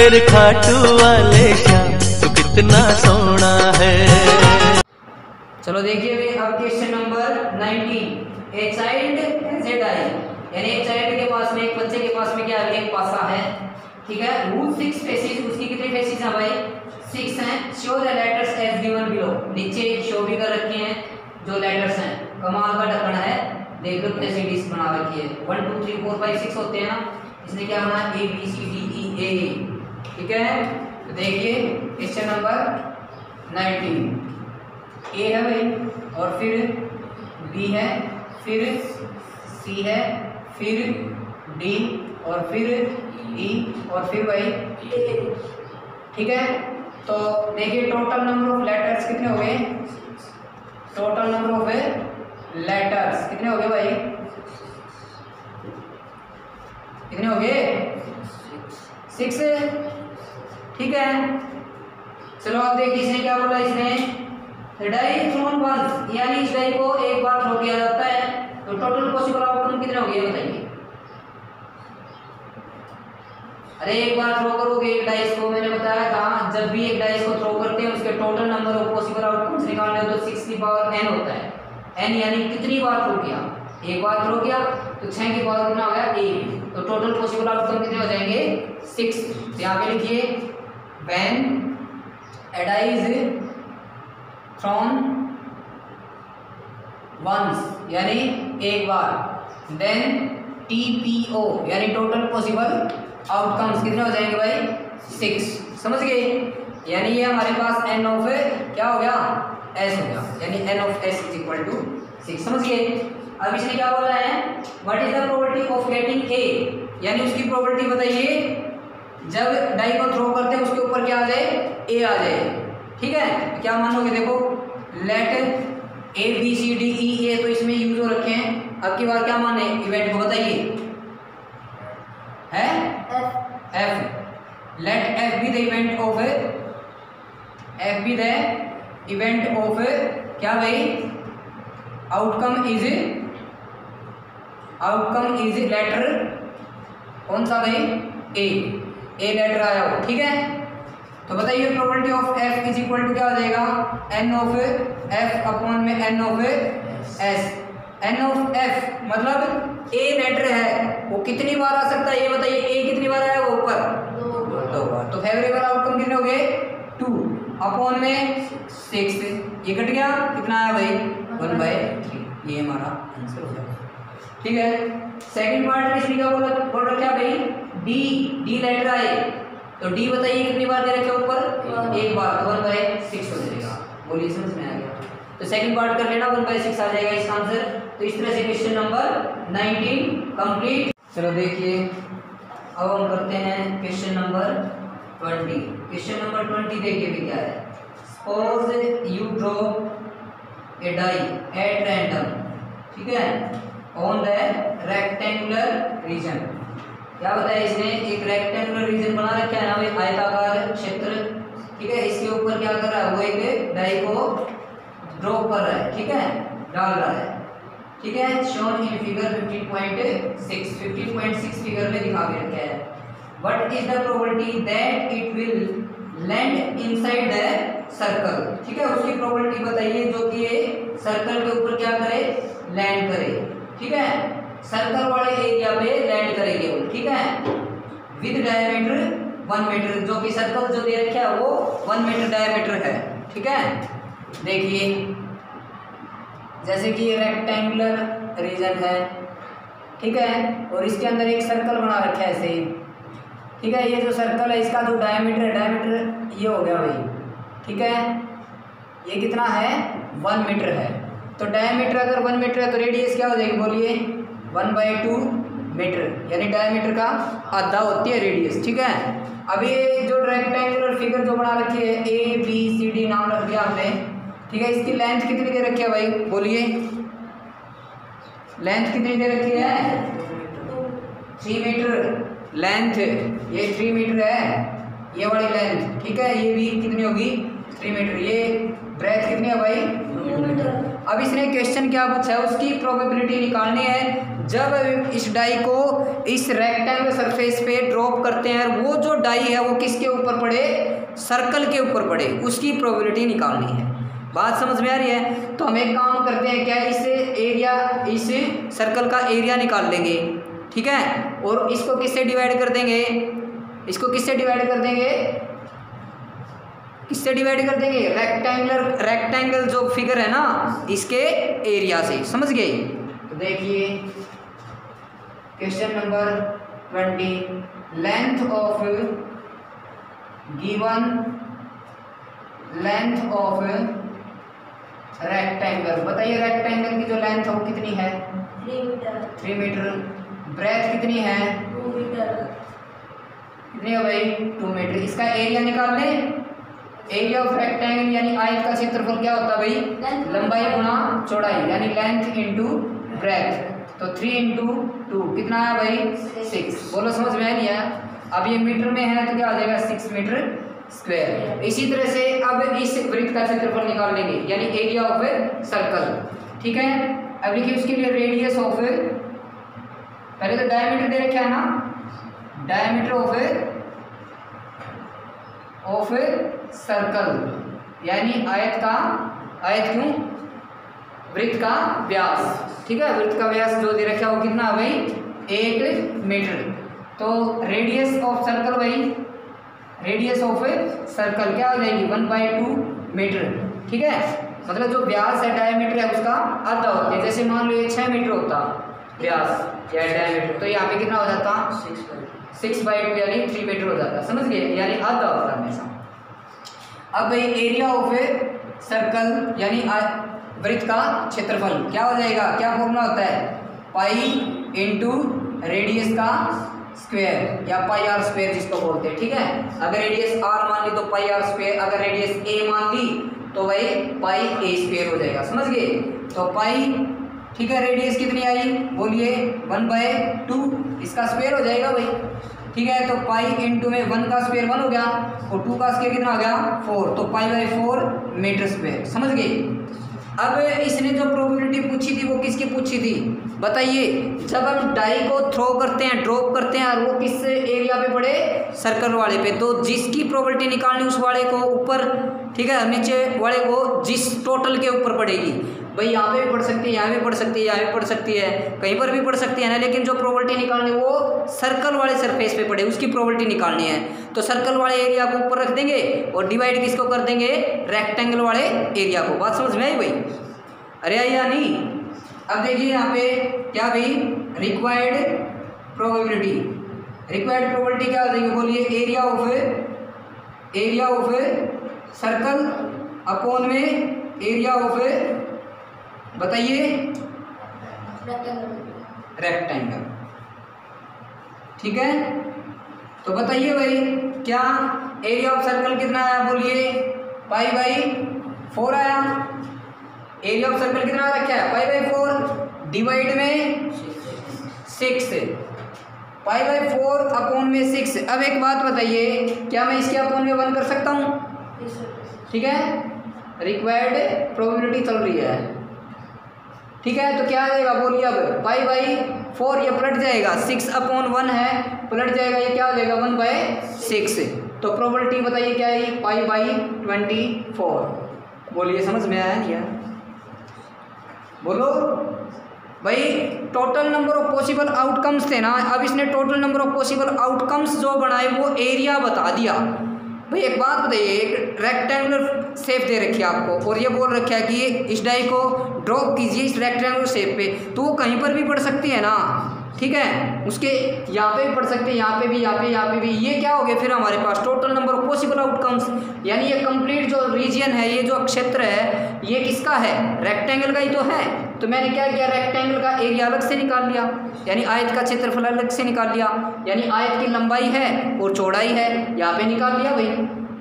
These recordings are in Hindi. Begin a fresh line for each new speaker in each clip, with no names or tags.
मेरे खाटू वाले श्याम तू कितना सोना है।
चलो देखिए अब question number 19। A child has a die, यानी एक चाइल्ड के पास में, एक बच्चे के पास में क्या है, एक पासा है, ठीक है। रूट 6 फेसिस, उसकी कितनी फेसिस हैं भाई, 6 हैं। Show the letters as given below, नीचे शो भी कर रखे हैं जो लेटर्स हैं। कमाल का ढक्कन है, देख लो कैसी डिश बना रखी है। 1 2 3 4 5 6 होते हैं ना, इसने क्या बना, ए बी सी डी ई ए, ठीक है। तो देखिए क्वेश्चन नंबर 19। ए है भाई, और फिर बी है, फिर सी है, फिर डी, और फिर ई, और फिर भाई ए, ठीक है। तो देखिए टोटल नंबर ऑफ लेटर्स कितने हो गए, टोटल नंबर ऑफ लेटर्स कितने हो गए भाई, कितने हो गए, 6, ठीक है। चलो आप देखिए इसने क्या बोला, इसने डाई थ्रोन वंस, यानी इस डाई को एक बार थ्रो किया जाता है, तो टोटल पॉसिबल आउटकम कितने हो गए बताइए। अरे एक बार थ्रो करोगे एक डाइस को, मैंने बताया था जब भी एक डाइस को थ्रो करते हैं उसके total number of possible outcomes निकालने हो तो 6 की पावर n होता है। n यानी कितनी बार थ्रो किया, एक बार थ्रो किया तो 6 की पावर कितना हो गया 1, तो टोटल पॉसिबल आउटकम कितने हो जाएंगे 6। तो यहाँ पे लिखिए when a die is thrown once, यानी एक बार, देन TPO यानी टोटल पॉसिबल आउटकम्स कितने हो जाएंगे भाई 6, समझ गए। यानी ये हमारे पास n ऑफ क्या हो गया s हो गया, यानी n of s is equal to 6, समझ गए। अब इसने क्या बोला है, what is the probability of getting a, यानी उसकी प्रोबेबिलिटी बताइए जब डाई को थ्रो करते हैं उसके ऊपर क्या आ जाए, a आ जाए, ठीक है। क्या मानोगे, देखो let A B C D E A, तो इसमें यूज हो रखे हैं। अब की बार क्या माने इवेंट को बताइए, है F, let F be the event of, F be the event of क्या भाई, आउटकम इज लेटर, कौन सा भाई, ए लेटर आया हो, ठीक है। तो बताइए probability of f is equal to क्या हो जाएगा, n ऑफ f अपॉन में n of s। n of f मतलब a लेटर है, वो कितनी बार आ सकता है ये बताइए, a कितनी बार आया वो ऊपर 2 बार, तो फेवरेबल आउटकम कितने हो गए 2 अपॉन में 6, ये कट गया, कितना आया भाई 1/3, ये हमारा आंसर हो जाएगा, ठीक है। सेकंड पार्ट में इसलिए क्या बोल रखा भाई, डी लेटर आए, तो डी बताइए कितनी बार दे रखे ऊपर, एक बार, तो 1/6 हो जाएगा, बोलिए समझ में आ गया। तो सेकंड पार्ट कर लेना, 1/6 आ जाएगा इसका आंसर। तो इस तरह से क्वेश्चन नंबर 19 कंप्लीट। चलो देखिए अब हम करते हैं क्वेश्चन नंबर 20। क्वेश्चन नंबर 20 देखिए भी क्या है, suppose you draw a die at random, ठीक है, ऑन द रेक्टेंगुलर रीजन। क्या बताया इसने, एक रेक्टेंगुलर रीजन बना रखा है ना भाई, आयताकार क्षेत्र, ठीक है। इसके ऊपर क्या कर रहा है, वो एक डाई को ड्रॉ कर रहा है, ठीक है, डाल रहा है, ठीक है। शोन इन फिगर 15.6 फिगर में दिखा के रखा है। What is the probability that it will land inside the circle, ठीक है, उसकी प्रोबेबिलिटी बताइए जो कि ये सर्कल के ऊपर क्या करे, लैंड करे, ठीक है, सर्कल वाले एरिया पे लैंड करेंगे वो, ठीक है, विद डायमीटर 1 मीटर, जो कि सर्कल जो दे रखा है वो 1 मीटर डायमीटर है, ठीक है। देखिए जैसे कि ये रेक्टेंगुलर रीजन है, ठीक है, और इसके अंदर एक सर्कल बना रखा है ऐसे, ठीक है। ये जो सर्कल है इसका जो डायमीटर है, डायमीटर ये हो गया भाई, ठीक है, ये कितना है 1 मीटर है। तो डायमीटर अगर 1 मीटर है तो रेडियस क्या हो जाएगी बोलिए 1/2 मीटर, यानी डायमीटर का आधा होती है रेडियस, ठीक है। अब ये जो रेक्टेंगुलर फिगर जो बना रखी है ABCD नाम रख दिया आपने, ठीक है, इसकी लेंथ कितनी दे रखी है भाई बोलिए, लेंथ कितनी दे रखी है 3 मीटर लेंथ, ये 3 मीटर है ये वाली लेंथ, ठीक है, ये भी कितनी होगी 3 मीटर, ये ब्रेथ कितनी है भाई 2 मीटर। अब इसने क्वेश्चन क्या पूछा है, उसकी प्रोबेबिलिटी निकालनी है जब इस डाई को इस रेक्टेंगल सरफेस पे ड्रॉप करते हैं, वो जो डाई है वो किसके ऊपर पड़े, सर्कल के ऊपर पड़े, उसकी प्रोबेबिलिटी निकालनी है। बात समझ में आ रही है? तो हम एक काम करते हैं, क्या इस एरिया, इस सर्कल का एरिया निकाल लेंगे, ठीक है, और इसको किससे डिवाइड कर देंगे, इसको किससे डिवाइड कर देंगे, किससे डिवाइड कर देंगे, रेक्टेंगल जो फिगर है ना इसके एरिया से। समझ गए? तो देखिए question number 20, length of given length of rectangle, बताइए रेक्टेंगल की जो लेंथ है वो कितनी है, 3 मीटर, ब्रेथ कितनी है, 2 मीटर, कितनी है भाई, 2 मीटर। इसका एरिया निकाल लें, एरिया ऑफ रेक्टेंगल यानी आयत का क्षेत्रफल क्या होता है भाई, लंबाई गुना चौड़ाई, यानी लेंथ इंटू ब्रेथ, तो 3 इंटू 2 कितना है भाई, 6। बोलो समझ में नहीं आया? अब ये मीटर में है तो क्या आ जाएगा, 6 मीटर स्क्वायर। इसी तरह से अब इस वृत्त का क्षेत्रफल निकाल लेंगे, यानी एरिया ऑफ सर्कल, ठीक है। अब लिखिए उसके लिए रेडियस ऑफ, पहले तो डायमीटर दे रखा है ना, डायमीटर ऑफ सर्कल, यानी आयत क्यों, वृत्त का व्यास, ठीक है, वृत्त का व्यास जो दे रखा है वो कितना है भाई, 1 मीटर। तो रेडियस ऑफ सर्कल भाई, रेडियस ऑफ सर्कल क्या हो जाएगी, 1/2 मीटर, ठीक है। मतलब जो व्यास है डायमीटर है उसका आधा होता है, जैसे मान लो ये 6 मीटर होता व्यास या डायमीटर, तो यहाँ पे कितना हो जाता, 6/2 यानी 3 मीटर हो जाता। समझ गए? यानी आधा होता है हमेशा। अब भाई एरिया ऑफ सर्कल यानी वृत्त का क्षेत्रफल क्या हो जाएगा, क्या फॉर्मूला होता है, पाई इंटू रेडियस का स्क्वायर या पाई आर स्क्वायर जिसको बोलते हैं, ठीक है। अगर रेडियस आर मान ली तो पाई आर स्क्वायर, अगर रेडियस ए मान ली तो भाई पाई ए स्क्वायर हो जाएगा। समझ गए? तो पाई, ठीक है, रेडियस कितनी आई बोलिए, 1/2, इसका स्क्वायर हो जाएगा भाई, ठीक है। तो पाई इंटू में 1 का स्क्वायर 1 हो गया और 2 का स्क्वायर कितना हो गया, 4, तो पाई/4 मीटर स्क्वायर। समझ गए? अब इसने जो प्रोबेबिलिटी पूछी थी वो किसकी पूछी थी, बताइए। जब हम डाई को थ्रो करते हैं, ड्रॉप करते हैं, और वो किस एरिया पे पड़े, सर्कल वाले पे, तो जिसकी प्रोबेबिलिटी निकालनी उस वाले को ऊपर, ठीक है, नीचे वाले को जिस टोटल के ऊपर पड़ेगी। भाई यहाँ पे भी पढ़ सकती है, यहाँ भी पढ़ सकती है, यहाँ भी पढ़ सकती है, कहीं पर भी पढ़ सकती है ना, लेकिन जो प्रोबेबिलिटी निकालनी वो सर्कल वाले सरफेस पे पड़े उसकी प्रोबेबिलिटी निकालनी है। तो सर्कल वाले एरिया को ऊपर रख देंगे और डिवाइड किसको कर देंगे, रेक्टेंगल वाले एरिया को। बात समझ में आई भाई? अरे आई या नहीं? अब देखिए यहाँ पे क्या भाई, रिक्वायर्ड प्रोबेबिलिटी, रिक्वायर्ड प्रोबेबिलिटी क्या हो जाएगी बोलिए, एरिया ऑफ सर्कल अपॉन में एरिया ऑफ, बताइए, रेक्टेंगल, ठीक है। तो बताइए भाई क्या एरिया ऑफ सर्कल कितना आया बोलिए, पाई/4 आया। एरिया ऑफ सर्कल कितना रखा है, पाई/4 डिवाइड में 6, पाई/4 अपॉन में 6। अब एक बात बताइए, क्या मैं इसके अपॉन में 1 कर सकता हूँ, ठीक है। रिक्वायर्ड प्रोबेबिलिटी चल रही है, ठीक है। तो क्या आ जाएगा बोलिए, अब पाई/4 ये पलट जाएगा, 6/1 है, पलट जाएगा, ये क्या हो जाएगा 1/6। तो प्रोबेबिलिटी बताइए क्या है, पाई/24। बोलिए समझ में आया नहीं? बोलो भाई। Total number of possible outcomes थे ना, अब इसने total number of possible outcomes जो बनाए वो एरिया बता दिया। भाई एक बात बताइए, एक रेक्टेंगुलर शेप दे रखी है आपको और ये बोल रखा है कि इस डाई को ड्रॉप कीजिए इस रेक्टेंगुलर शेप पे, तो वो कहीं पर भी पड़ सकती है ना, ठीक है। उसके यहाँ पे भी पड़ सकते हैं, यहाँ पे भी, यहाँ पे भी। ये क्या हो गया फिर हमारे पास total number of possible outcomes, यानी ये कंप्लीट जो रीजन है, ये जो क्षेत्र है, ये किसका है, रेक्टेंगल का ही तो है। तो मैंने क्या किया, रेक्टेंगल का एरिया अलग से निकाल लिया, यानी आयत का क्षेत्रफल अलग से निकाल लिया, यानी आयत की लंबाई है और चौड़ाई है, यहाँ पे निकाल लिया भाई,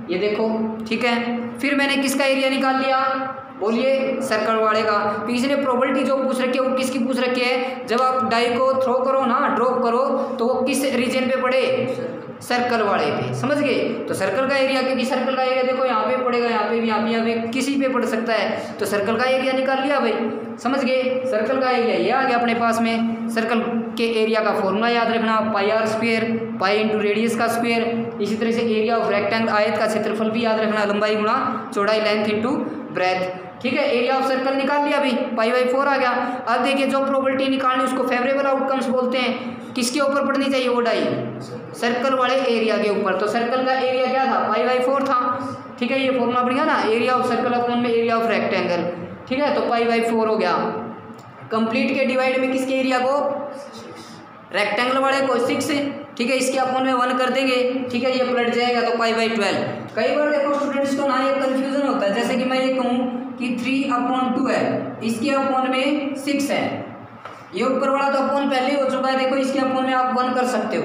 ये देखो, ठीक है। फिर मैंने किसका एरिया निकाल लिया बोलिए, सर्कल वाले का। तो इसने प्रोबेबिलिटी जो पूछ रखी है वो किसकी पूछ रखी है, जब आप डाई को थ्रो करो ना, ड्रॉप करो, तो वो किस रीजन पे पड़े, सर्कल वाले पे, समझ गए। तो सर्कल का एरिया, क्योंकि सर्कल का एरिया देखो यहाँ पे पड़ेगा, यहाँ पे भी, यहाँ पे किसी पे पड़ सकता है, तो सर्कल का एरिया निकाल लिया भाई, समझ गए। सर्कल का एरिया ये आ गया अपने पास में। सर्कल के एरिया का फॉर्मूला याद रखना, pi R square, pi into radius का स्क्वायर। इसी तरह से एरिया ऑफ रेक्टेंगल, आयत का क्षेत्रफल भी याद रखना, लंबाई गुणा चौड़ाई, लेंथ इंटू ब्रेथ, ठीक है। एरिया ऑफ सर्कल निकाल लिया भाई, पाई बाई 4 आ गया। अब देखिए जो प्रोबेबिलिटी निकालनी उसको फेवरेबल आउटकम्स बोलते हैं। किसके ऊपर पड़नी चाहिए वो डाई? सर्कल वाले एरिया के ऊपर। तो सर्कल का एरिया क्या था? पाई बाई 4 था, ठीक है। ये फॉर्मूला बढ़िया ना, एरिया ऑफ सर्कल अपॉन में एरिया ऑफ रेक्टेंगल, ठीक है। तो पाई बाई 4 हो गया। कंप्लीट के डिवाइड में किसके एरिया को? रेक्टेंगल वाले को 6, ठीक है। इसके अपॉन में 1 कर देंगे, ठीक है, ये पलट जाएगा तो पाई बाई 12। कई बार देखो स्टूडेंट्स को ना ये कन्फ्यूजन होता है, जैसे कि मैं ये कहूँ कि 3/2 है, इसके अपॉन में 6 है, ये ऊपर वाला तो अपॉन पहले हो चुका है, देखो इसके अपॉन में आप 1 कर सकते हो,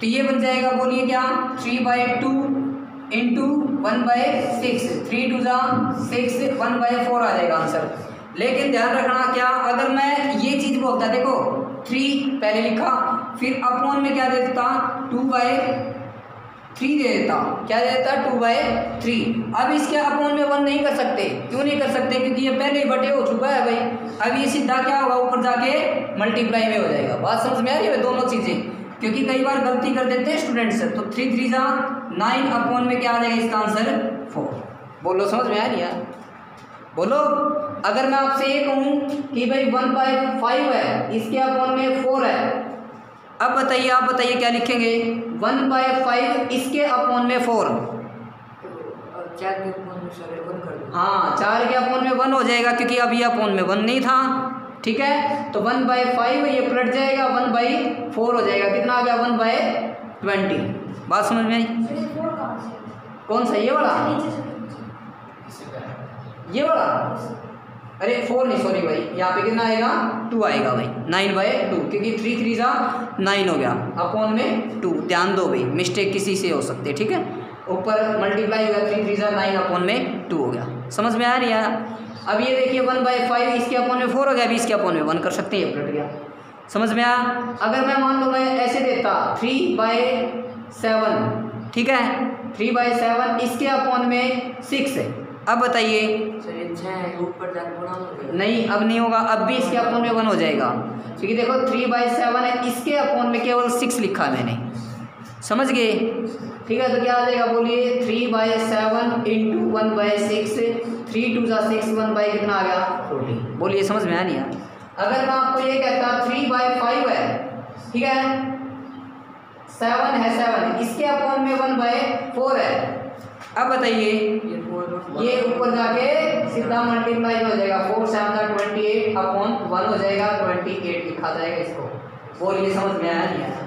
तो ये बन जाएगा, बोलिए क्या? 3/2 इंटू 1/6, 3 2 6, 1/4 आ जाएगा आंसर। लेकिन ध्यान रखना क्या, अगर मैं ये चीज़ बोलता, देखो 3 पहले लिखा, फिर अपॉन में क्या दे देता? 2/3 दे देता, क्या दे देता? 2/3। अब इसके अपॉन में 1 नहीं कर सकते, क्यों नहीं कर सकते? क्योंकि ये पहले ही बटे हो चुका है भाई। अब ये सीधा क्या होगा? ऊपर जाके मल्टीप्लाई में हो जाएगा। बात समझ में आ रही है दोनों चीज़ें? क्योंकि कई बार गलती कर देते हैं स्टूडेंट्स, तो 3 3 9, अपॉन में क्या आ जाएगा इसका आंसर? 4। बोलो समझ में आ रही है? बोलो। अगर मैं आपसे ये कहूँ कि भाई 1/5 है, इसके अपॉन में 4 है, अब बताइए, आप बताइए क्या लिखेंगे? 1/5 इसके अपॉन में 4,
4 के अपॉन में 1 कर दो।
हाँ 4 के अपॉन में 1 हो जाएगा, क्योंकि अभी अपॉन में 1 नहीं था, ठीक है। तो 1/5 ये पलट जाएगा, 1/4 हो जाएगा। कितना आ गया? 1/20। बात समझ में आई? कौन सा? ये वाला? ये वाला? अरे 4 नहीं, सॉरी भाई, यहाँ पे कितना आएगा? 2 आएगा भाई, 9/2, क्योंकि 3 3 9 हो गया, अपॉन में 2। ध्यान दो भाई, मिस्टेक किसी से हो सकती है, ठीक है। ऊपर मल्टीप्लाई होगा, 3 3 9, अपॉन में 2 हो गया। समझ में आ रही है? अब ये देखिए 1/5 इसके अपॉन में 4 हो गया, अभी इसके अपॉन में 1 कर सकते हैं, ये पलट गया। समझ में आया? अगर मैं मान लो मैं ऐसे देता 3/7, ठीक है, 3/7 इसके अपॉन में 6 है। अब बताइए,
ऊपर जाकर
नहीं अब नहीं होगा, अब भी इसके अपॉन में 1 हो जाएगा, क्योंकि देखो 3/7 है, इसके अपॉन में केवल 6 लिखा है मैंने, समझ गए? ठीक है, तो क्या आ जाएगा? बोलिए 3/7 इंटू 1/6, 3 2 6, 1 कितना आ गया? 14। बोलिए समझ में आ नहीं आया? अगर मैं आपको ये कहता 3/5 है, ठीक है, 7 है, 7 इसके अपॉन में 1/4 है। अब बताइए, ये ऊपर जाके सीधा मल्टीप्लाई हो जाएगा, 4 7 28 अपॉन 1 हो जाएगा, 28 लिखा जाएगा इसको। बोलिए समझ में आया नहीं आया?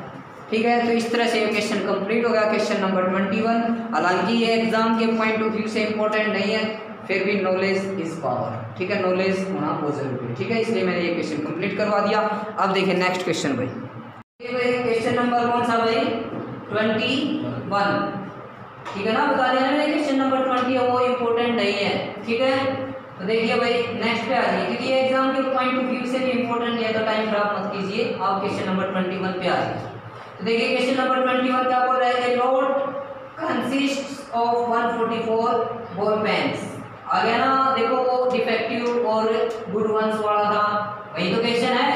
ठीक है, तो इस तरह से क्वेश्चन कंप्लीट हो गया, क्वेश्चन नंबर 21। हालांकि ये एग्जाम के पॉइंट ऑफ व्यू से इंपॉर्टेंट नहीं है, फिर भी नॉलेज इज पावर, ठीक है, नॉलेज होना बहुत जरूरी है, ठीक है, इसलिए मैंने ये क्वेश्चन कंप्लीट करवा दिया। अब देखिए नेक्स्ट क्वेश्चन भाई, क्वेश्चन नंबर कौन सा भाई? 21, ठीक है ना, बता दिया मैंने क्वेश्चन नंबर 20 है वो इम्पोर्टेंट नहीं है, ठीक है। तो देखिए भाई नेक्स्ट पे आ जाइए, क्योंकि ये एग्जाम के पॉइंट ऑफ व्यू से भी इम्पोर्टेंट है, तो टाइम खराब मत कीजिए, आप क्वेश्चन नंबर 21 पे आ जाइए। तो देखिए क्वेश्चन नंबर 21 क्या बोल रहा है? A lot consists of 144 ball pens. आ गया ना, देखो वो डिफेक्टिव और गुड वंस वाला था, वही तो क्वेश्चन है।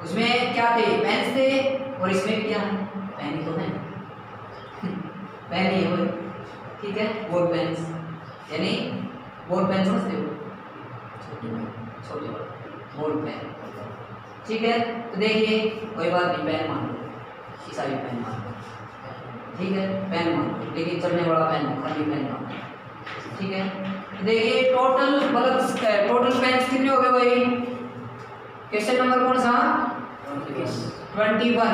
उसमें क्या थे? पेन्स थे, और इसमें क्या है? पेन तो है, पेन ही है वो, ठीक है, बॉल पेन्स, यानी बॉल पेन समझते हो? छोटे बॉल पेन, ठीक है। तो देखिए कोई बात नहीं, पेन मान लो, शीशा भी पेन मान लो, ठीक है, पेन मान लो, लेकिन चलने वाला पेन हो, खाली पेन मान लो, ठीक है। तो देखिए टोटल बल्ब्स, टोटल पेन्स कितने हो गए भाई? क्वेश्चन नंबर कौन सा? 21।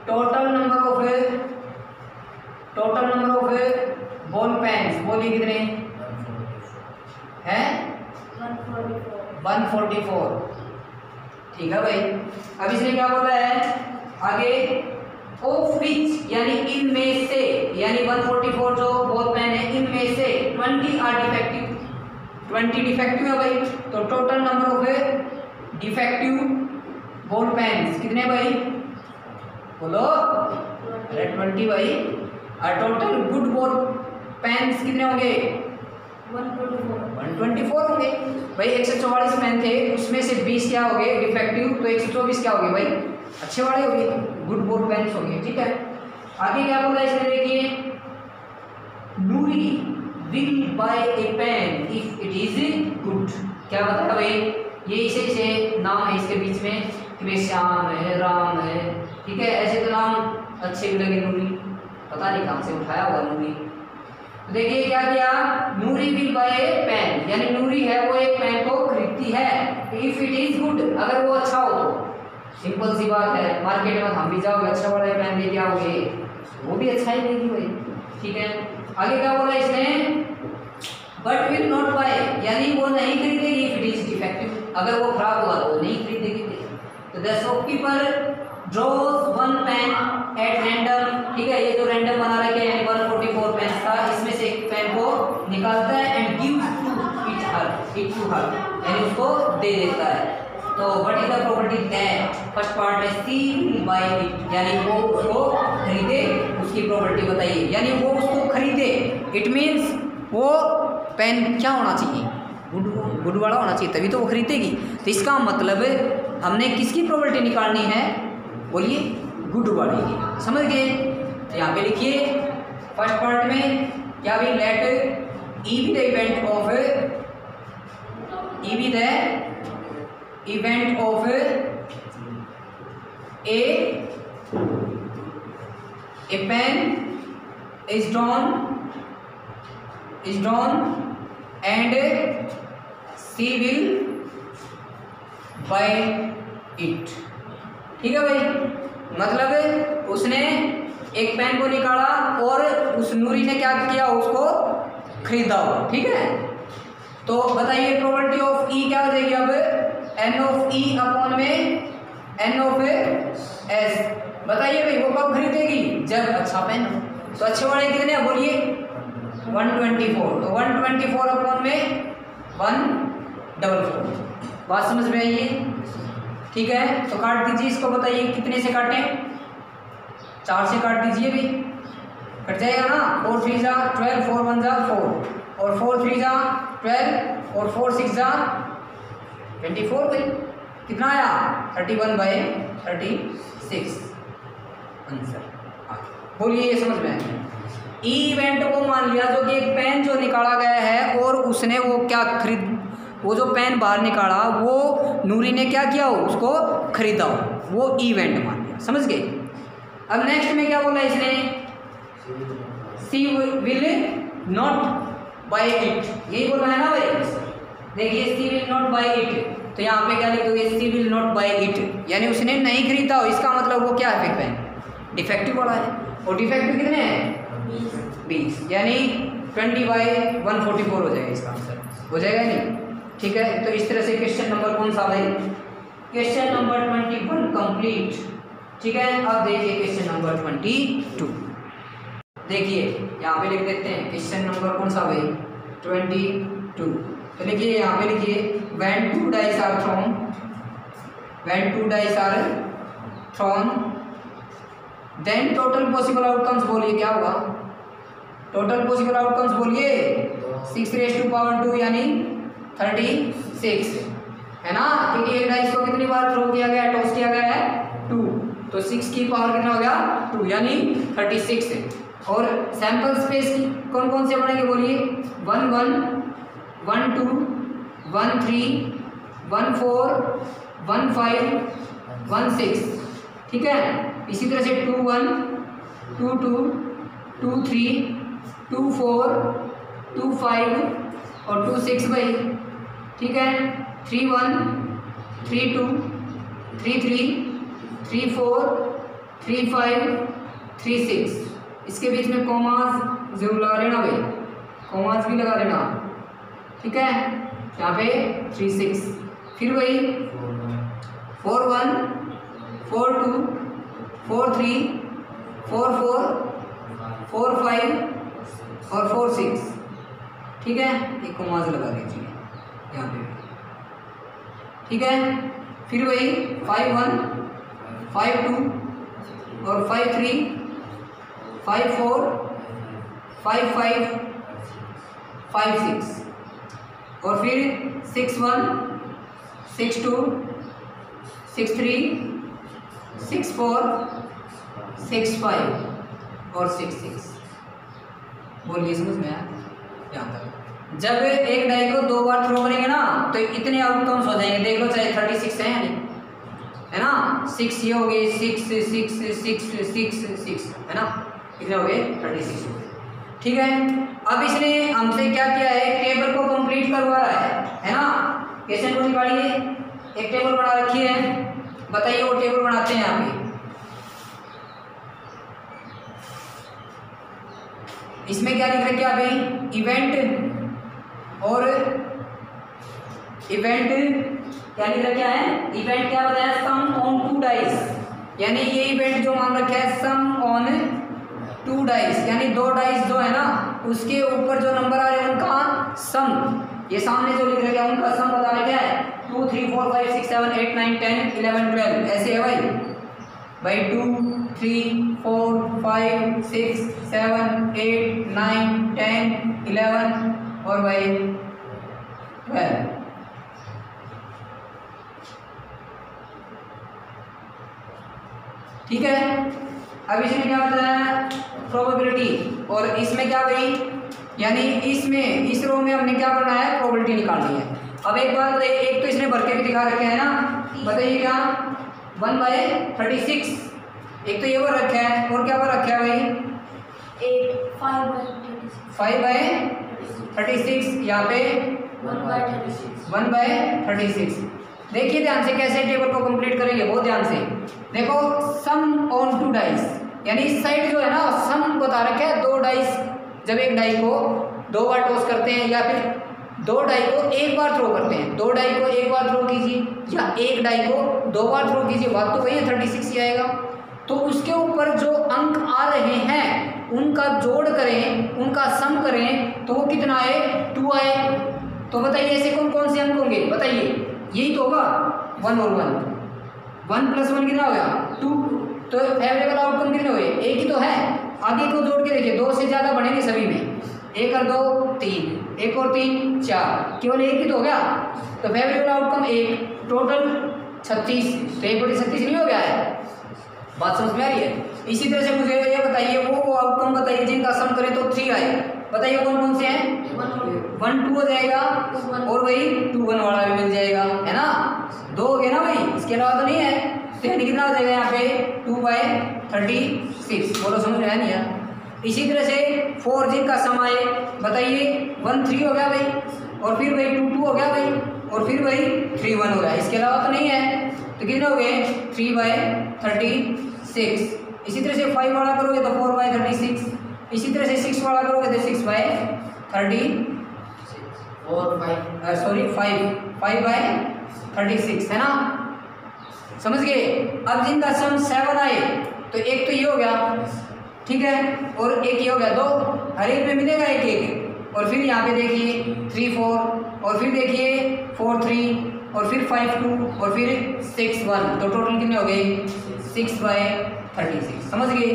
Total number of ball pens, बोलिए कितने हैं? 144, ठीक है भाई। अब इसने क्या बोला है आगे? ऑफ विच, यानी इनमें से, यानी 144 जो बॉल पेन है इनमें से 20 आर डिफेक्टिव, 20 डिफेक्टिव है भाई। तो total number of defective ball pens कितने भाई? बोलो 120 भाई, और टोटल गुड बोर पेन्स कितने होंगे? 124 होंगे भाई। 144 पेन थे, उसमें से 20 क्या हो गए डिफेक्टिव, तो 124 क्या हो गए भाई? अच्छे वाले हो गए, गुड बोर पेन्स हो गए। ठीक है, आगे क्या बोला इसने देखिए, Noori will buy a pen if it is good. क्या बताया भाई? ये इसे नाम है इसके बीच में, कृष्ण है, राम है, ठीक है, ऐसे तो नाम अच्छे भी लगे। नूरी पता नहीं कहाँ से उठाया होगा नूरी। तो देखिए क्या किया, नूरी विल बाय ए पेन, यानी नूरी है वो एक पेन को खरीदती है इफ इट इज गुड, अगर वो अच्छा हो तो। सिंपल सी बात है, मार्केट में हम भी जाओगे अच्छा वाला पेन लेके आओगे, वो भी अच्छा ही देगी भाई। ठीक है, आगे क्या बोला इसने, बट विल नॉट बाय, यानी वो नहीं खरीदेगी इफ इट इज डिफेक्टिव, अगर वो खराब हुआ तो नहीं खरीदेगी। तो the shopkeeper draws one pen at random, ठीक है, ये जो रैंडम बना रखे हैं 144 पेन था, इसमें से एक पेन को निकालता है and gives it to her, यानी उसको दे देता है। तो what is the property that, first part में सी विल बाय इट, यानी वो उसको खरीदे, उसकी प्रॉपर्टी बताइए, यानी वो उसको खरीदे। इट मीन्स वो पेन क्या होना चाहिए? गुड वाला होना चाहिए, तभी तो वो खरीदेगी। तो इसका मतलब हमने किसकी प्रॉपर्टी निकालनी है? बोलिए, गुड वाली की। समझ गए? यहाँ पे लिखिए फर्स्ट पार्ट में क्या भी, let E be the event of a pen is drawn and she will buy it। ठीक है भाई, मतलब उसने एक पेन को निकाला और उस नूरी ने क्या किया, उसको खरीदा हो। ठीक है, तो बताइए प्रॉपर्टी ऑफ ई क्या हो जाएगी अब, एन ऑफ ई अपॉन में एन ऑफ एस। बताइए भाई वो कब खरीदेगी? जब अच्छा पेन हो। तो अच्छे वाले कितने हैं बोलिए? 124, तो 124 अपॉन में 144। बात समझ में आई है? ठीक है, तो काट दीजिए इसको, बताइए कितने से काटें? 4 से काट दीजिए भी, कट जाएगा ना। 4 3 जा 12, 4 1 जा 4, और 4 3 जा 12, और 4 6 जा 24 भाई। कितना आया? 31/36 आंसर। बोलिए ये समझ में आया? ई इवेंट को मान लिया, जो कि एक पेन जो निकाला गया है और उसने वो क्या वो जो पेन बाहर निकाला वो नूरी ने क्या किया हो, उसको खरीदा हो, वो इवेंट मान लिया। समझ गए? अब नेक्स्ट में क्या बोला इसने, सी विल नॉट बाय इट, यही बोला है ना भाई। देखिए सी विल नॉट बाय इट, तो यहाँ पे क्या लिखोगे, सी विल नॉट बाय इट, यानी उसने नहीं खरीदा हो, इसका मतलब वो क्या है, पेन डिफेक्टिव वाला है। और डिफेक्टिव कितने हैं? 20, यानी 20/144 हो जाएगा इसका आंसर, हो जाएगा नहीं? ठीक है, तो इस तरह से क्वेश्चन नंबर कौन सा भाई, क्वेश्चन नंबर 21 कंप्लीट। ठीक है, अब देखिए क्वेश्चन नंबर 22। देखिए यहाँ पे लिख देते हैं क्वेश्चन नंबर कौन सा भाई, 22। तो लिखिए यहाँ पे लिखिए, when 2 dice are thrown then total possible outcomes बोलिए क्या होगा, टोटल पॉसिबल आउटकम्स बोलिए 6⁻², यानी 36 है ना, क्योंकि एक डाइस को कितनी बार थ्रो किया गया, टॉस किया गया है 2, तो 6 की पावर कितना हो गया 2, यानी 36 है। और सैंपल स्पेस कौन कौन से बनेंगे बोलिए, 1 1 1 2 1 3 1 4 1 5 1 6, ठीक है। इसी तरह से 2 1 2 2 2 3 2 4 2 5 और 2 6 भाई, ठीक है। 3 1 3 2 3 3 3 4 3 5 3 6, इसके बीच में कॉमास जरूर लगा लेना भाई, कॉमास भी लगा लेना, ठीक है। यहाँ पे 3 6, फिर वही 4 1 4 2 4 3 4 4 4 5 और 4 6, ठीक है। एक कॉमास लगा दीजिए यहाँ पे, ठीक है। फिर वही 5 1 5 2 और 5 3 5 4 5 5 5 6 और फिर 6 1 6 2 6 3 6 4 6 5 और 6 6। बोलिए समझ में आया यहाँ तक। जब एक डाई को 2 बार थ्रो करेंगे ना तो इतने आउटकम्स हो जाएंगे, देख लो चाहे 36 है या नहीं, है ना। 6 ये हो गए, 6 6 6 6 6 है ना, कितने हो गए 36 हो गए। ठीक है, अब इसने हमसे क्या किया है, टेबल को कंप्लीट करवा रहा है ना। क्वेश्चन को निकालिए, एक टेबल बना रखी है, बताइए वो टेबल बनाते हैं यहाँ पे। इसमें क्या लिख रखे अभी, इवेंट और इवेंट क्या लिख रखा है, इवेंट क्या बताया, सम ऑन 2 डाइस, यानी ये इवेंट जो मान रखा है सम ऑन 2 डाइस, यानी 2 डाइस जो है ना उसके ऊपर जो नंबर आ रहे हैं उनका सम, ये सामने जो लिख रखा है उनका सम बता रखा है 2 3 4 5 6 7 8 9 10 11 12 ऐसे है भाई 2 3 4 5 6 7 8 9 10 11 और भाई 12। ठीक है, अब इसमें क्या बताया प्रोबेबिलिटी, और इसमें क्या भाई, यानी इसमें इस रो में हमने क्या करना है, प्रोबेबिलिटी निकालनी है। अब एक बात बताइए, एक तो इसने भर के भी दिखा रखे हैं ना, बताइए क्या 1/36, एक तो ये भर रखा है और क्या भर रखा है भाई 5/36, यहाँ पे 1/36। देखिए ध्यान से कैसे टेबल को कंप्लीट करेंगे, बहुत ध्यान से देखो। सम ऑन 2 डाइस, यानी इस साइड जो है ना सम बता रखा है 2 डाइस, जब एक डाई को 2 बार टॉस करते हैं या फिर 2 डाई को 1 बार थ्रो करते हैं, 2 डाई को 1 बार थ्रो कीजिए या 1 डाई को 2 बार थ्रो कीजिए, बात तो वही है 36 ही आएगा। तो उसके ऊपर जो अंक आ रहे हैं उनका जोड़ करें, उनका सम करें तो वो कितना आए, 2 आए। तो बताइए ऐसे कौन कौन से अंक होंगे, बताइए, यही तो होगा 1 और 1 + 1 कितना हो गया 2। तो फेवरेबल आउटकम कितने हुए, एक ही तो है, आगे को जोड़ के देखिए 2 से ज़्यादा बढ़ेंगे सभी में, 1 और 2 3, 1 और 3 4, केवल एक ही तो हो गया। तो फेवरेबल आउटकम 1, टोटल 36, तो 1/36 नहीं हो गया है, बात समझ में आ रही है। इसी तरह से मुझे ये बताइए वो आउटकम बताइए जिनका सम करें तो 3 आए, बताइए कौन कौन से हैं, 1 2 हो जाएगा और वही 2 1 वाला भी मिल जाएगा, है ना, 2 हो गए ना भाई, इसके अलावा तो नहीं है। तो यानी कितना हो जाएगा यहाँ पे 2/36, बोलो समझ में आया नहीं यार। इसी तरह से 4 जिनका सम आए, बताइए 1 3 हो गया भाई, और फिर भाई 2 2 हो गया भाई, और फिर भाई 3 1 हो गया, इसके अलावा तो नहीं है। तो कितने हो गए 3/36। इसी तरह से 5 वाला करोगे तो 4/36, इसी तरह से 6 वाला करोगे तो 5/36 है ना, समझ गए। अब जिनका सम 7 आए तो एक तो ये हो गया, ठीक है, और एक ये हो गया, 2 हर एक में मिलेगा 1 1, और फिर यहाँ पे देखिए 3 4, और फिर देखिए 4 3, और फिर 5 2, और फिर 6 1, तो टोटल कितने हो गए 6/36, समझ गए।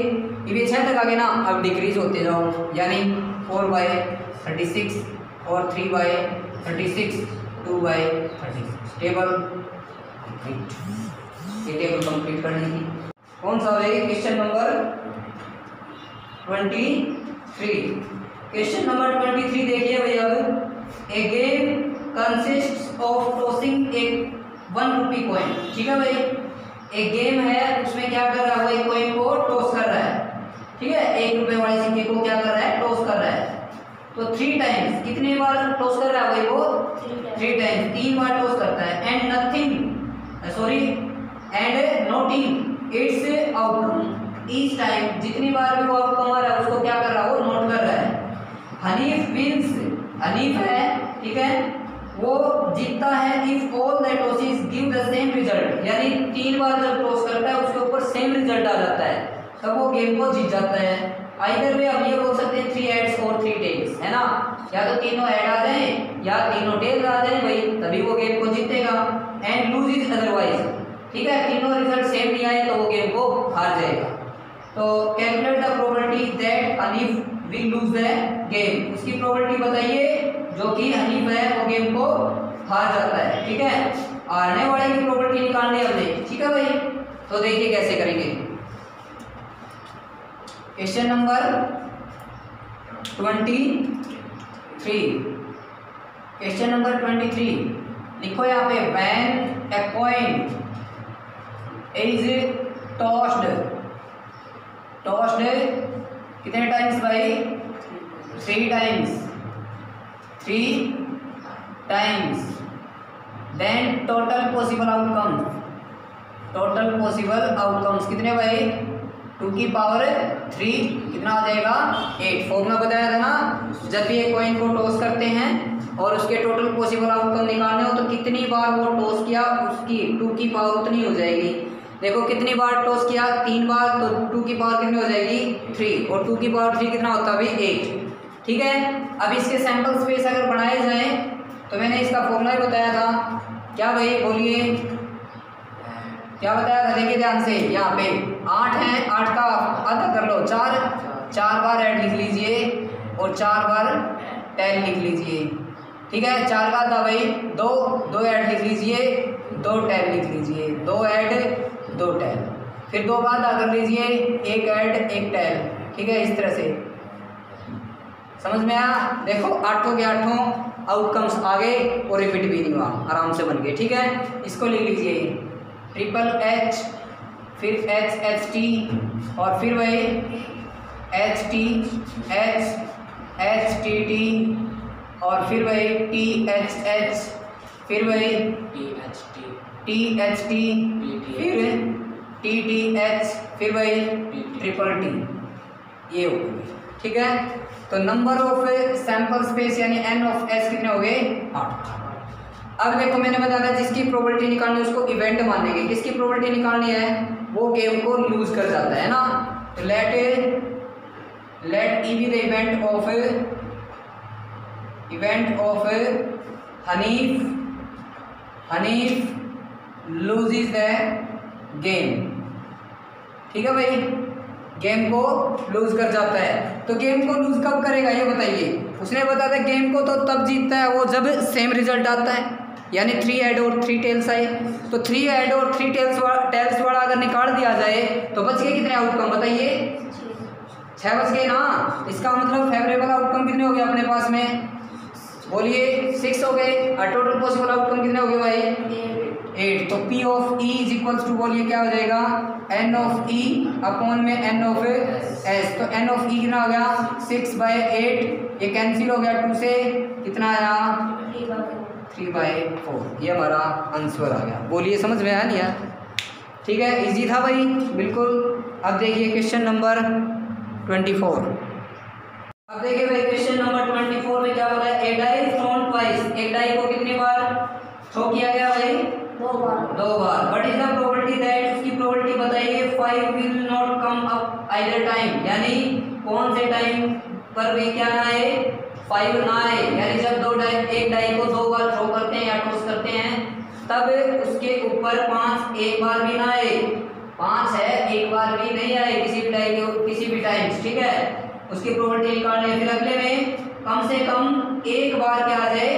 ये 6 तक आ गए ना, अब डिक्रीज होते जाओ, यानी 4/36 और 3/36, 2/36, टेबल कंप्लीट। ये टेबल कंप्लीट करनी थी। कौन सा है क्वेश्चन नंबर 23। क्वेश्चन नंबर 23 देखिए भैया, ए गेम कंसिस्ट ऑफ टॉसिंग एक 1 रुपी कॉइन, ठीक है भाई, एक गेम है उसमें क्या कर रहा है, वो एक कॉइन को टॉस कर रहा है, ठीक है, 1 रुपए वाले सिक्के को क्या कर रहा है, टॉस कर रहा है। तो 3 टाइम्स, कितने बार टॉस कर रहा है भाई, वो 3 टाइम्स, 3 बार टॉस करता है, and noting it's outcome each time, जितनी बार भी वो आउटकम आ रहा है उसको क्या कर रहा है, वो नोट कर रहा है। हनीफ विंस, हनीफ है, ठीक है, वो जीतता है if all the tosses give the same result, यानी 3 बार जब टॉस करता है उसके ऊपर सेम रिजल्ट आ जाता है, तब वो गेम को जीत जाता है। आइदर वे हम ये बोल सकते हैं 3 हेड्स और 3 टेल्स, है ना, या तो तीनों हेड आ जाए या तीनों टेल्स आ जाए भाई, तभी वो गेम को जीतेगा। एंड लूज इज अदरवाइज, ठीक है, तीनों रिजल्ट सेम नहीं आए तो वो गेम को हार जाएगा। तो calculate the probability that Hanif will lose the game, उसकी प्रोबेबिलिटी बताइए जो कि हनीफ है वो गेम को हार जाता है। ठीक है, हारने वाले की प्रोबेबिलिटी निकालनी है हमने। ठीक है भाई, तो देखिए कैसे करेंगे। क्वेश्चन नंबर 23, क्वेश्चन नंबर 23 लिखो यहाँ पे, when a coin is tossed कितने टाइम्स भाई? 3 times, then total possible outcomes कितने भाई? 2 की पावर 3 कितना आ जाएगा? 8। फॉर्मूला बताया था ना, जब भी एक कॉइन को टॉस करते हैं और उसके टोटल पॉसिबल आउटकम निकालने हो तो कितनी बार वो टॉस किया उसकी 2 की पावर उतनी हो जाएगी। देखो कितनी बार टॉस किया? 3 बार, तो 2 की पावर कितनी हो जाएगी? 3, और 2 की पावर 3 कितना होता है भाई? 8। ठीक है, अब इसके सैंपल स्पेस अगर बनाए जाए तो मैंने इसका फॉर्मूला ही बताया था। क्या भाई बोलिए, क्या बताया था? देखिए ध्यान से, यहाँ पे 8 है, 8 का आधा कर लो 4 बार ऐड लिख लीजिए और 4 बार टेल लिख लीजिए। ठीक है, 4 का आधा भाई 2 ऐड लिख लीजिए, 2 टेल लिख लीजिए, 2 ऐड 2 टेल, फिर 2 का आधा कर लीजिए, 1 ऐड 1 टेल। ठीक है, इस तरह से समझ में आया? देखो 8 के 8 आउटकम्स आ गए और रिपीट भी नहीं हुआ, आराम से बन गए। ठीक है, इसको लिख लीजिए, ट्रिपल एच, फिर एच टी, और फिर वही एच टी टी, और फिर वही टी एच, फिर वही टी एच टी, फिर टी एच, फिर वही ट्रिपल टी। ये हो गई। ठीक है, तो नंबर ऑफ सैंपल स्पेस यानी एन ऑफ एस कितने हो गए? 8। अब देखो मैंने बताया था जिसकी प्रोबेबिलिटी निकालनी है उसको इवेंट मानेंगे। किसकी प्रोबेबिलिटी निकालनी है? वो गेम को लूज कर जाता है ना। तो let E be the event of Hanif loses the game. ठीक है भाई, गेम को लूज कर जाता है। तो गेम को लूज कब करेगा ये बताइए? उसने बताया था गेम को तो तब जीतता है वो जब सेम रिजल्ट आता है, यानी 3 हेड और 3 टेल्स आए। तो 3 हेड और 3 टेल्स वाला अगर निकाल दिया जाए तो बच गए कितने आउटकम बताइए? 6 बच गए ना। इसका मतलब फेवरेबल आउटकम कितने हो गए अपने पास में? बोलिए 6 हो गए। और टोटल पॉसिबल आउटकम कितने हो गए भाई? 8। तो P of E is equals to, बोलिए क्या हो जाएगा? N ऑफ E अपॉन में N ऑफ S। तो N ऑफ E कितना हो गया? 6/8। ये कैंसिल हो गया 2 से, कितना आया? 3/4। ये हमारा आंसर आ गया। बोलिए समझ में आया नहीं यार? ठीक है, इजी था भाई बिल्कुल। अब देखिए क्वेश्चन नंबर 24। अब देखिए भाई क्वेश्चन नंबर 24 में क्या बोला है? ए डाई थ्रोन ट्वाइस, एक डाई को कितनी बार थ्रो किया गया भाई? 2 बार। What is the probability that, उसकी प्रोबेबिलिटी बताइए 5 will not come up either time, यानी कौन से टाइम पर भी क्या ना आए? 5 ना आए। यानी जब एक डाई को 2 बार थ्रो करते हैं या टॉस करते हैं तब उसके ऊपर 5 एक बार भी ना आए। 5 है, एक बार भी नहीं आए किसी भी डाई को किसी भी टाइम। ठीक है, उसकी प्रोबेबिलिटी निकालनी है। फिर अगले में कम से कम एक बार क्या आ जाए?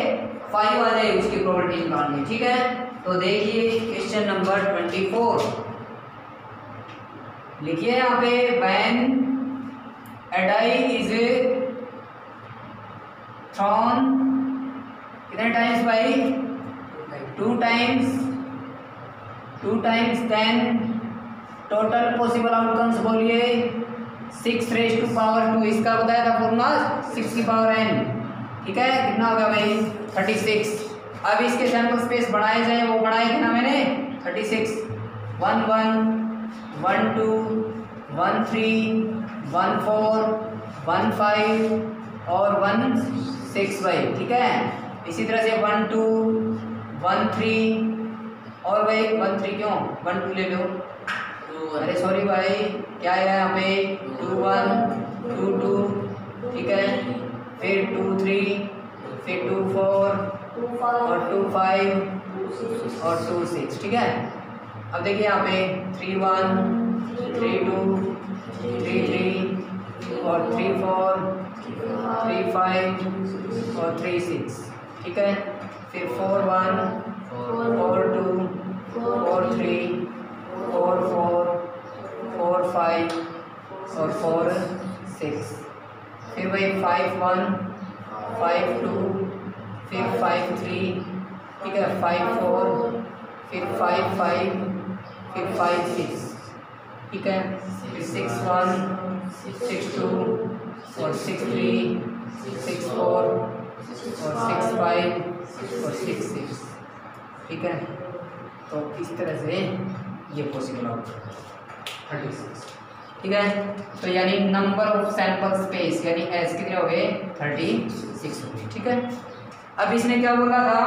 5 आ जाए, उसकी प्रोबेबिलिटी निकालनी है। ठीक है, तो देखिए क्वेश्चन नंबर 24 लिखिए यहाँ पे, when a die is thrown कितने टाइम्स भाई? 2 times, then total possible outcomes बोलिए 6⁻²। इसका बताया था फॉर्मूला 6 की पावर n। ठीक है, कितना होगा भाई? 36। अब इसके सैंपल स्पेस बढ़ाए जाए, वो बढ़ाए थे ना मैंने 36, 1 1 1 2 1 3 1 4 1 5 और 1 6 भाई। ठीक है, इसी तरह से 1 2 1 3 और भाई 1 3 क्यों 1 2 ले लो? अरे सॉरी भाई, क्या है यहाँ पे? 2 1 2 2। ठीक है, फिर 2 3, फिर 2 4 और 2 5 और 2 6। ठीक है, अब देखिए यहाँ पे 3 1 3 2 3 3 और 3 4 3 5 और 3 6, ठीक है। फिर 4 1 4 2 4 3 4 4 4 5 और 4 6, फिर वही 5 1 5 2 फिर 5 3, ठीक है, 5 4 फिर 5 5 फिर 5 6, ठीक है। फिर 6 1 6 2 और 6 3 6 4 और 6 5 और 6 6, ठीक है। तो इस तरह से ये पॉसिबल आउटकम 36, ठीक है। तो यानी नंबर ऑफ सैंपल स्पेस यानी एस कितने हो गए 36 हो गए, ठीक है। अब इसने क्या बोला था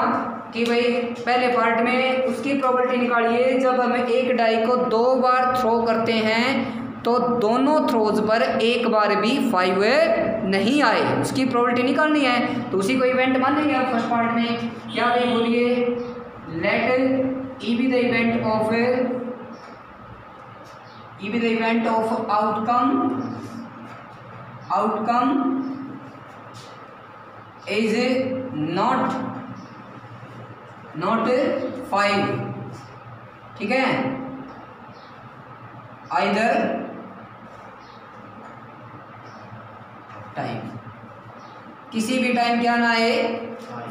कि भाई पहले पार्ट में उसकी प्रॉपर्टी निकालिए जब हम एक डाई को 2 बार थ्रो करते हैं तो दोनों थ्रोज पर एक बार भी 5 नहीं आए, उसकी प्रॉपर्टी निकालनी है। तो उसी को इवेंट मानेंगे आप फर्स्ट पार्ट में। क्या भाई बोलिए, let E be the event of outcome is not 5, ठीक है। आइदर टाइम, किसी भी टाइम क्या ना आए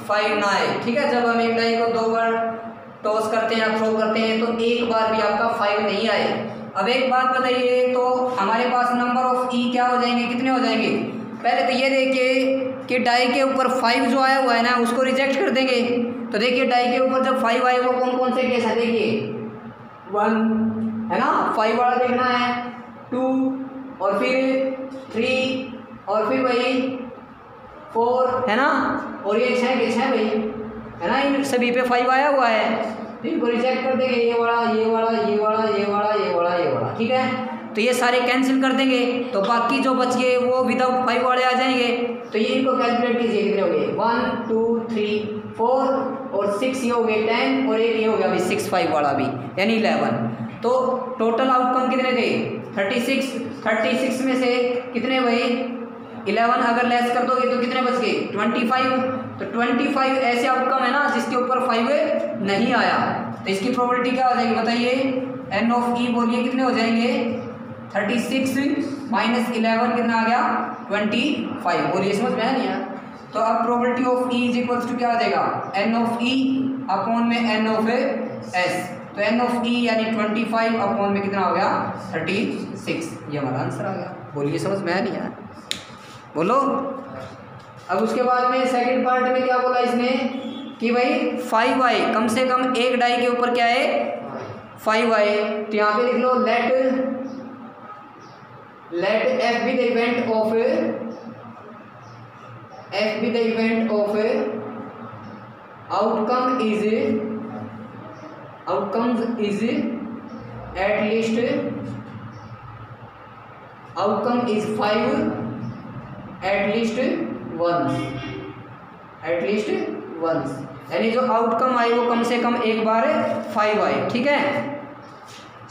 5 ना आए, ठीक है। जब हम एक डाई को 2 बार टॉस करते हैं, थ्रो करते हैं तो एक बार भी आपका 5 नहीं आए। अब एक बात बताइए, तो हमारे पास नंबर ऑफ ई क्या हो जाएंगे, कितने हो जाएंगे। पहले तो ये देखिए कि डाई के ऊपर 5 जो आया हुआ है ना उसको रिजेक्ट कर देंगे। तो देखिए डाई के ऊपर जब 5 आए वो कौन कौन से केस है, देखिए 1 है ना, 5 वाला देखना है, 2 और फिर 3 और फिर वही 4 है ना, और ये 6 के 6 भाई है ना, इन सभी पे 5 आया हुआ है। इनको रिजेक्ट कर देंगे, ये वाला ये वाला ये वाला ये वाला ये वाला ये वाला, ठीक है। तो ये सारे कैंसिल कर देंगे, तो बाकी जो बच गए वो विदाउट 5 वाले आ जाएंगे। तो ये इनको कैलकुलेट कीजिए, कितने हो गए 1 2 3 4 और 6 ये हो गए 10 और एक ये हो गया अभी 6 5 वाला भी यानी 11। तो टोटल आउटकम कितने थे 36 में से कितने भाई 11 अगर लेस कर दोगे तो कितने बच गए 25। तो 25 ऐसे आउटकम है ना जिसके ऊपर 5 नहीं आया। तो इसकी प्रोबेबिलिटी क्या हो जाएगी बताइए, एन ऑफ ई बोलिए कितने हो जाएंगे 36 माइनस 11 कितना आ गया 25, बोलिए समझ में आया नहीं यार। तो अब probability of E is equals to क्या हो जाएगा एन ऑफ ई अपॉन में एन ऑफ एस। तो एन ऑफ ई यानी 25 अपॉन में कितना हो गया 36, ये हमारा आंसर आ गया। बोलिए समझ में आया नहीं यार, बोलो। अब उसके बाद में सेकंड पार्ट में क्या बोला इसने कि भाई 5 आए, कम से कम एक डाई के ऊपर क्या है 5 आए। तो यहाँ पे लिख लो let F be the event of outcome is at least 5 at least once, यानी जो आउटकम आए वो कम से कम एक बार 5 आए, ठीक है,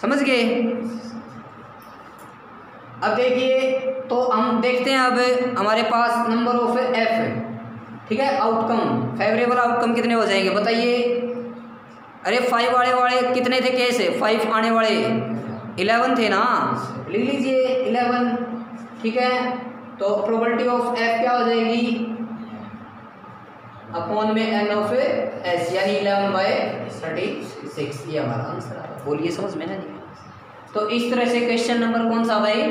समझ गए। अब देखिए तो हम देखते हैं अब हमारे पास नंबर ऑफ एफ, ठीक है, आउटकम फेवरेबल आउटकम कितने हो जाएंगे बताइए। अरे 5 वाले कितने थे केस 5 आने वाले 11 थे ना, लिख लीजिए 11, ठीक है। तो प्रोबेबिलिटी ऑफ एफ क्या हो जाएगी अपॉन में एन ऑफ एस यानी 11/36, ये हमारा आंसर है। बोलिए समझ में नहीं। तो इस तरह से क्वेश्चन नंबर कौन सा भाई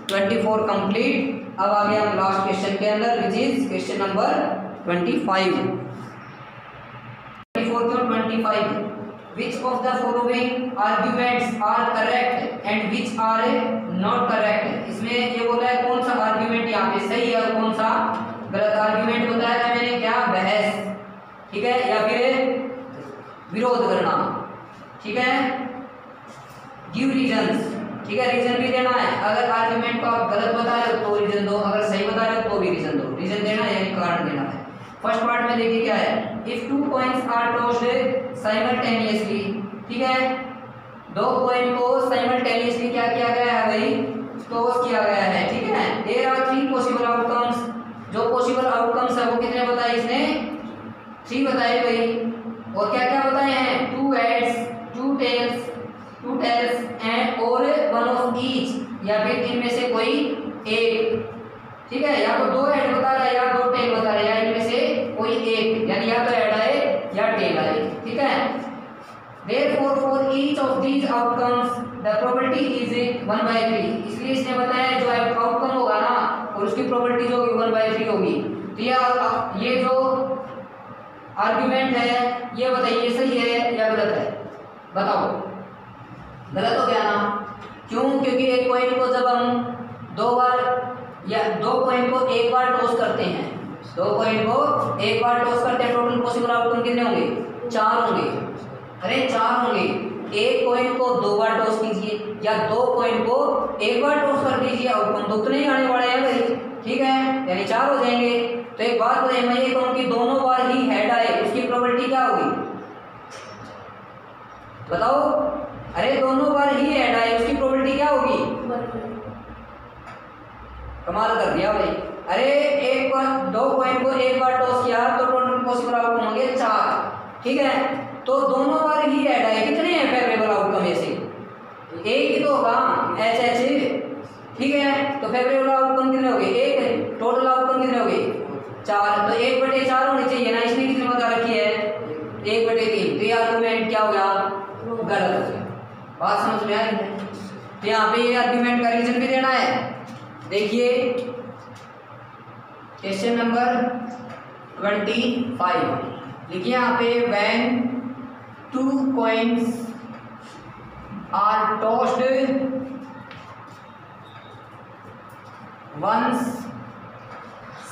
24 कंप्लीट। अब आगे हम लास्ट क्वेश्चन के अंदर which is question number 25। 25 which of the following arguments are correct and which are not correct। इसमें ये बोला है कौन सा आर्ग्यूमेंट यहाँ पे सही है और कौन सा गलत। आर्ग्यूमेंट बताया था मैंने क्या बहस, ठीक है, या फिर विरोध करना, ठीक है। गिव रीजंस, ठीक है, रीजन भी देना है। अगर आर्ग्यूमेंट को आप गलत बता रहे हो तो रीजन दो, अगर सही बता रहे हो तो भी रीजन दो। रीजन देना है यानी कारण देना है। फर्स्ट पार्ट में देखिए क्या है, if 2 coins are tossed simultaneously, ठीक है, 2 कॉइन को साइमल्टेनियसली क्या किया गया है भाई क्लोज किया गया है, ठीक है। देयर आर 3 पॉसिबल आउटकम्स, जो पॉसिबल आउटकम्स है वो कितने बताए इसने, 3 बताए भाई। और क्या क्या बताए हैं, 2 हेड्स, 2 टेल्स एंड और 1 ऑफ ईच, या फिर इनमें से कोई एक, ठीक है। या तो 2 हेड बता रहा है या 2 टेल बता रहा है, या इनमें से कोई एक, यानी या तो हेड आए या टेल आए, ठीक है। Therefore, for each of these outcomes, the probability is 1/3. इसलिए इसने बताया जो आउटकम होगा ना और उसकी प्रोबेबिलिटी जो होगी 1/3 होगी। तो ये जो आर्गुमेंट है ये बताइए सही है या गलत है, बताओ। गलत हो गया ना, क्यों? क्योंकि एक कॉइन को जब हम 2 बार या 2 कॉइन को एक बार टॉस करते हैं, 2 कॉइन को एक बार टॉस करते हैं, टोटल पॉसिबल आउटकम कितने होंगे, 4 होंगे। अरे 4 होंगे। एक कॉइन को 2 बार टॉस कीजिए या 2 कॉइन को एक बार टॉस कर दीजिए, आउटकम तो उतने ही आने वाले हैं भाई, ठीक है, यानी 4 हो जाएंगे। तो एक बात बताइए, मैं ये कहूँ कि दोनों बार ही हेड आए, उसकी प्रोबेबिलिटी क्या होगी, बताओ। अरे दोनों बार ही हेड आए, उसकी प्रोबेबिलिटी क्या होगी, कमाल कर दिया भाई। अरे एक बार 2 कॉइन को एक बार टॉस किया तो टोटल पॉसिबल आउटकम होंगे 4, ठीक है। तो दोनों बार ही ऐड आए, कितने हैं फेवरेबल आउटकम, ऐसे एक ही तो होगा, एच, ठीक है। तो फेवरेबल आउटकम कितने हो गए, एक, टोटल आउटकम कितने हो गए 4, तो 1/4 होनी चाहिए ना, इसने कितनी बता रखी है 1/3। तो ये आर्गुमेंट क्या हो गया, गलत हो गया। बात समझ में आई है। तो यहाँ पे ये आर्गुमेंट का रीजन भी देना है। देखिए क्वेश्चन नंबर 25 लिखिए यहाँ पे, when 2 coins are tossed once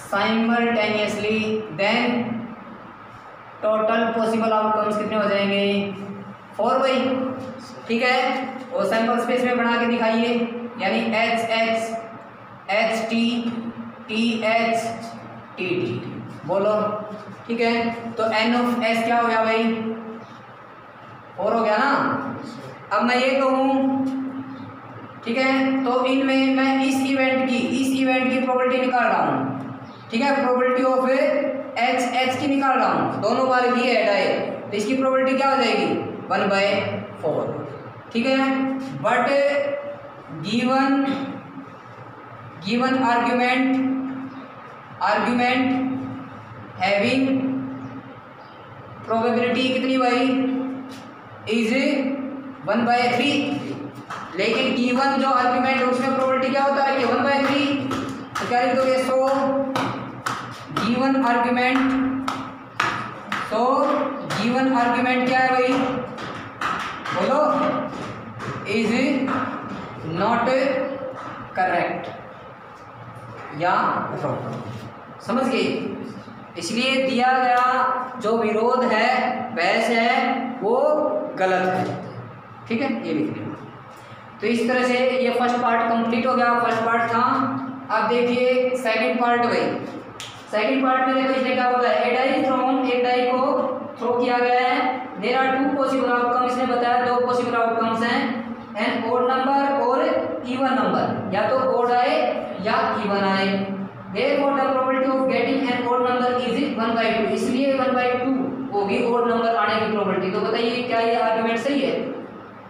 simultaneously, then total possible outcomes कितने हो जाएंगे, 4 भाई, ठीक है। और सैंपल स्पेस में बना के दिखाइए, यानी H T T H T T बोलो, ठीक है। तो N ऑफ S क्या हो गया भाई, 4 हो गया ना। अब मैं ये कहूँ, ठीक है, तो इनमें मैं इस इवेंट की प्रोबेबिलिटी निकाल रहा हूँ, ठीक है। प्रोबेबिलिटी ऑफ H की निकाल रहा हूँ, दोनों बार ही ऐड आए, तो इसकी प्रोबेबिलिटी क्या हो जाएगी 1/4, ठीक है। But given argument having probability कितनी भाई इज 1/3, लेकिन गिवन जो आर्ग्यूमेंट है उसमें प्रोबेबिलिटी क्या होता है कि 1/3, तो क्या लिख दोगे, सो गिवन आर्ग्यूमेंट क्या है भाई, बोलो, इज नॉट करेक्ट या रॉन्ग, समझ गए। इसलिए दिया गया जो विरोध है, बहस है, वो गलत है, ठीक है, ये लिख लिया। तो इस तरह से ये फर्स्ट पार्ट कंप्लीट हो गया, फर्स्ट पार्ट था। अब देखिए सेकंड पार्ट भाई, सेकंड पार्ट में देखो इसने क्या बोला है, एक डाई को थ्रो किया गया है, देयर आर 2 पॉसिबल आउटकम, इसने बताया 2 पॉसिबल आउटकम्स हैं, एंड ओड नंबर और इवन नंबर, या तो ओड आए या इवन आए। Therefore the probability of getting an odd number is 1/2, इसलिए 1/2 होगी ओड नंबर आने की प्रोबेबिलिटी। तो बताइए क्या ये आर्गुमेंट सही है,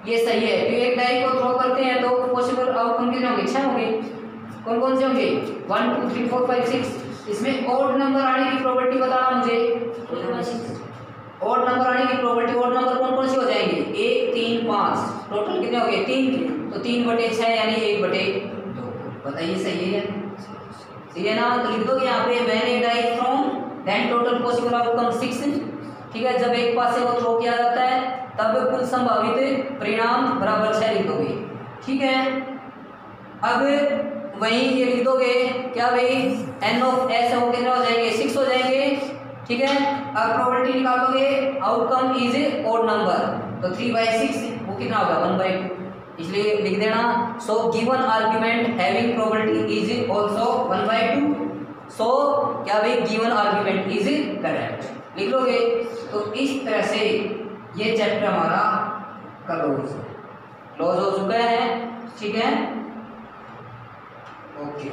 ये सही है। तो एक डाई को थ्रो करते हैं तो पॉसिबल आउटकम कितने होंगे, 6 होंगे। कौन कौन से होंगे, 1 2 3 4 5 6। इसमें ओड नंबर आने की प्रोबेबिलिटी बताना मुझे, ओड नंबर आने की प्रोबेबिलिटी, ओड नंबर कौन कौन से हो जाएंगे, 1 3 5, टोटल कितने हो गए 3, तो 3/6 यानी 1/2। बताइए सही है, ठीक है ना। तो लिख दो यहाँ पे when a die thrown then total possible outcome 6, ठीक है। जब एक पास से वो थ्रो किया जाता है तब कुल संभावित परिणाम बराबर 6 लिख दोगे, ठीक है। अब वहीं ये लिख दोगे क्या भाई, N ऑफ S हो कितने हो जाएंगे, 6 हो जाएंगे, ठीक है। अब प्रोबेबिलिटी निकालोगे, आउटकम इज ओड नंबर, तो 3/6 वो कितना होगा 1/2, इसलिए लिख देना। So given argument having probability is also 1/2, सो क्या भाई गिवन आर्ग्यूमेंट इज करेक्ट लिख लोगे। तो इस तरह से ये चैप्टर हमारा क्लोज हो चुका है, ठीक है। ओके।